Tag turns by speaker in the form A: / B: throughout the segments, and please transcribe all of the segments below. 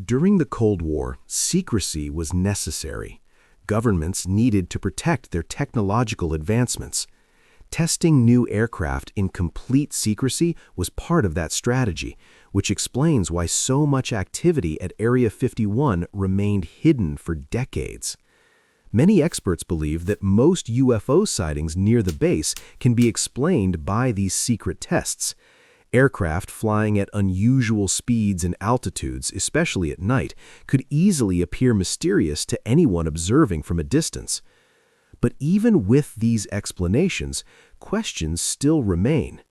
A: During the Cold War, secrecy was necessary. Governments needed to protect their technological advancements. Testing new aircraft in complete secrecy was part of that strategy, which explains why so much activity at Area 51 remained hidden for decades. Many experts believe that most UFO sightings near the base can be explained by these secret tests. Aircraft flying at unusual speeds and altitudes, especially at night, could easily appear mysterious to anyone observing from a distance. But even with these explanations, questions still remain.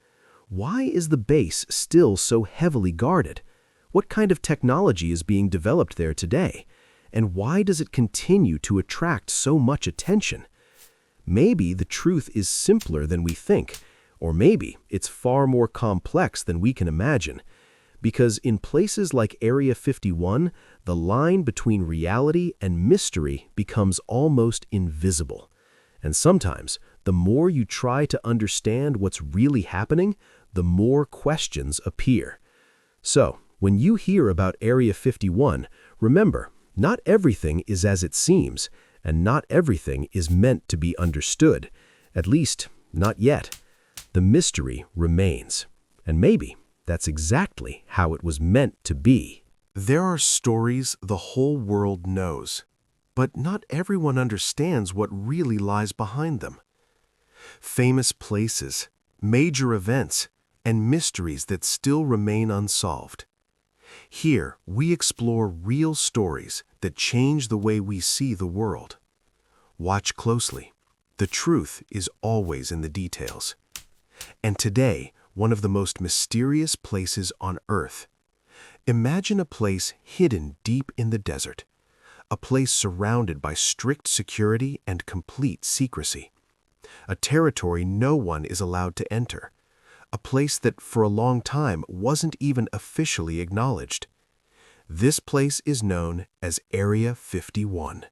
A: Why is the base still so heavily guarded? What kind of technology is being developed there today? And why does it continue to attract so much attention? Maybe the truth is simpler than we think, or maybe it's far more complex than we can imagine. Because in places like Area 51, the line between reality and mystery becomes almost invisible. And sometimes, the more you try to understand what's really happening, the more questions appear. So, when you hear about Area 51, remember, not everything is as it seems, and not everything is meant to be understood. At least, not yet. The mystery remains. And maybe that's exactly how it was meant to be. There are stories the whole world knows, but not everyone understands what really lies behind them. Famous places, major events, and mysteries that still remain unsolved. Here, we explore real stories that change the way we see the world. Watch closely. The truth is always in the details. And today, one of the most mysterious places on Earth. Imagine a place hidden deep in the desert, a place surrounded by strict security and complete secrecy, a territory no one is allowed to enter, a place that for a long time wasn't even officially acknowledged. This place is known as Area 51.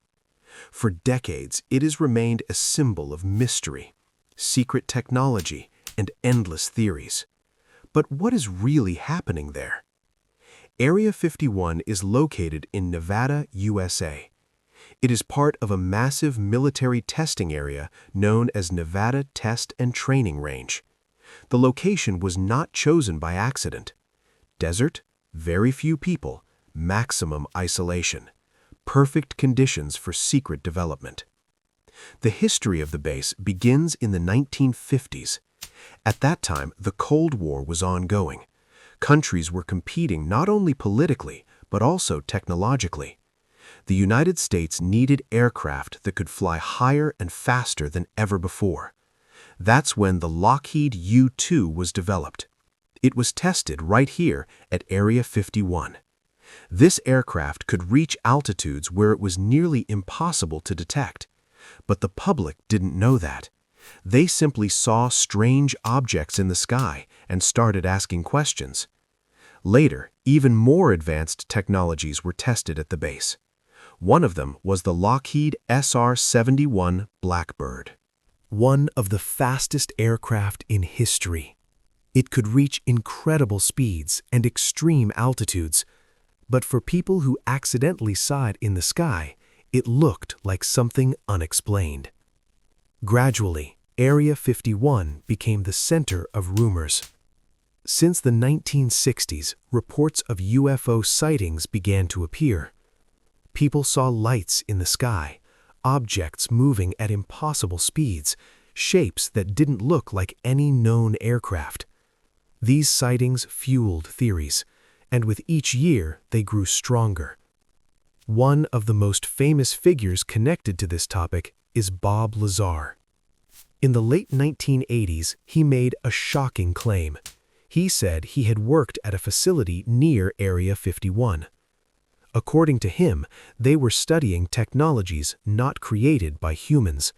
A: For decades, it has remained a symbol of mystery, secret technology, and endless theories. But what is really happening there? Area 51 is located in Nevada, USA. It is part of a massive military testing area known as Nevada Test and Training Range. The location was not chosen by accident. Desert, very few people, maximum isolation. Perfect conditions for secret development. The history of the base begins in the 1950s. At that time, the Cold War was ongoing. Countries were competing not only politically, but also technologically. The United States needed aircraft that could fly higher and faster than ever before. That's when the Lockheed U-2 was developed. It was tested right here at Area 51. This aircraft could reach altitudes where it was nearly impossible to detect. But the public didn't know that. They simply saw strange objects in the sky and started asking questions. Later, even more advanced technologies were tested at the base. One of them was the Lockheed SR-71 Blackbird. One of the fastest aircraft in history. It could reach incredible speeds and extreme altitudes, but for people who accidentally saw it in the sky, it looked like something unexplained. Gradually, Area 51 became the center of rumors. Since the 1960s, reports of UFO sightings began to appear. People saw lights in the sky, objects moving at impossible speeds, shapes that didn't look like any known aircraft. These sightings fueled theories, and with each year they grew stronger. One of the most famous figures connected to this topic is Bob Lazar. In the late 1980s, he made a shocking claim. He said he had worked at a facility near Area 51. According to him, they were studying technologies not created by humans.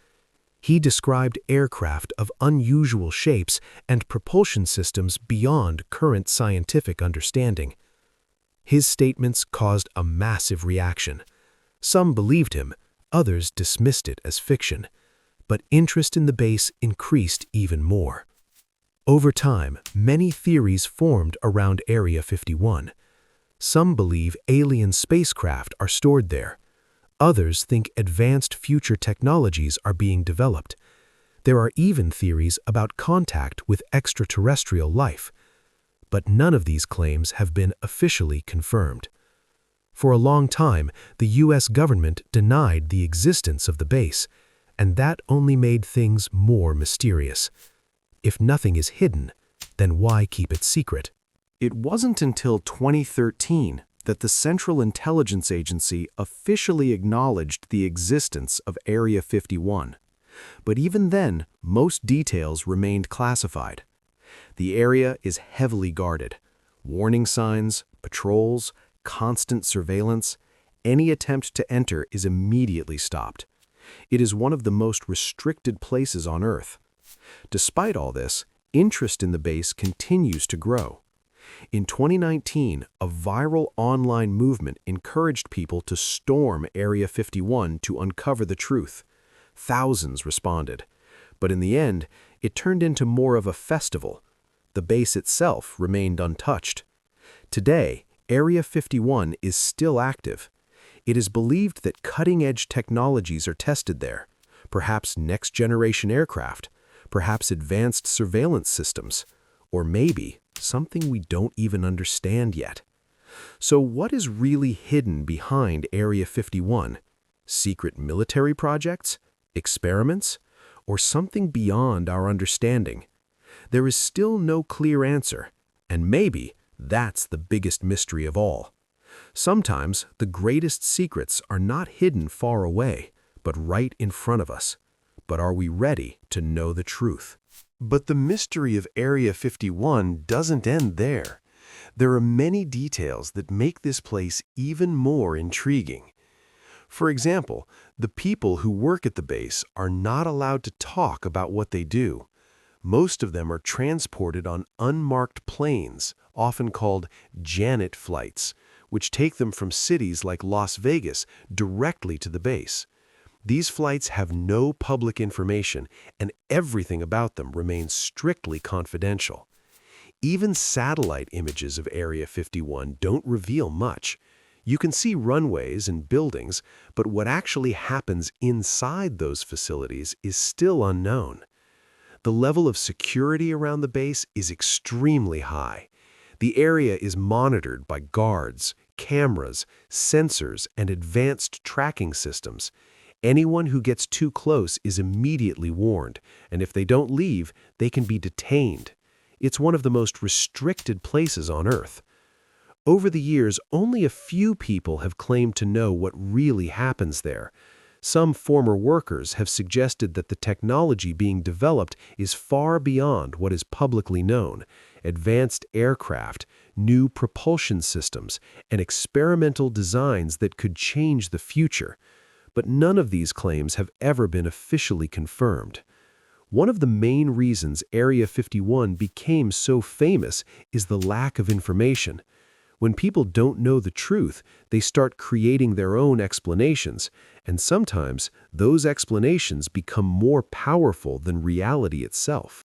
A: He described aircraft of unusual shapes and propulsion systems beyond current scientific understanding. His statements caused a massive reaction. Some believed him, others dismissed it as fiction. But interest in the base increased even more. Over time, many theories formed around Area 51. Some believe alien spacecraft are stored there. Others think advanced future technologies are being developed. There are even theories about contact with extraterrestrial life. But none of these claims have been officially confirmed. For a long time, the U.S. government denied the existence of the base, and that only made things more mysterious. If nothing is hidden, then why keep it secret? It wasn't until 2013 that the Central Intelligence Agency officially acknowledged the existence of Area 51. But even then, most details remained classified. The area is heavily guarded. Warning signs, patrols, constant surveillance. Any attempt to enter is immediately stopped. It is one of the most restricted places on Earth. Despite all this, interest in the base continues to grow. In 2019, a viral online movement encouraged people to storm Area 51 to uncover the truth. Thousands responded. But in the end, it turned into more of a festival. The base itself remained untouched. Today, Area 51 is still active. It is believed that cutting-edge technologies are tested there, perhaps next-generation aircraft, perhaps advanced surveillance systems, or maybe something we don't even understand yet. So what is really hidden behind Area 51? Secret military projects? Experiments? Or something beyond our understanding? There is still no clear answer, and maybe that's the biggest mystery of all. Sometimes the greatest secrets are not hidden far away, but right in front of us. But are we ready to know the truth? But the mystery of Area 51 doesn't end there. There are many details that make this place even more intriguing. For example, the people who work at the base are not allowed to talk about what they do. Most of them are transported on unmarked planes, often called Janet flights, which take them from cities like Las Vegas directly to the base. These flights have no public information, and everything about them remains strictly confidential. Even satellite images of Area 51 don't reveal much. You can see runways and buildings, but what actually happens inside those facilities is still unknown. The level of security around the base is extremely high. The area is monitored by guards, cameras, sensors, and advanced tracking systems. Anyone who gets too close is immediately warned, and if they don't leave, they can be detained. It's one of the most restricted places on Earth. Over the years, only a few people have claimed to know what really happens there. Some former workers have suggested that the technology being developed is far beyond what is publicly known. Advanced aircraft, new propulsion systems, and experimental designs that could change the future. But none of these claims have ever been officially confirmed. One of the main reasons Area 51 became so famous is the lack of information. When people don't know the truth, they start creating their own explanations, and sometimes those explanations become more powerful than reality itself.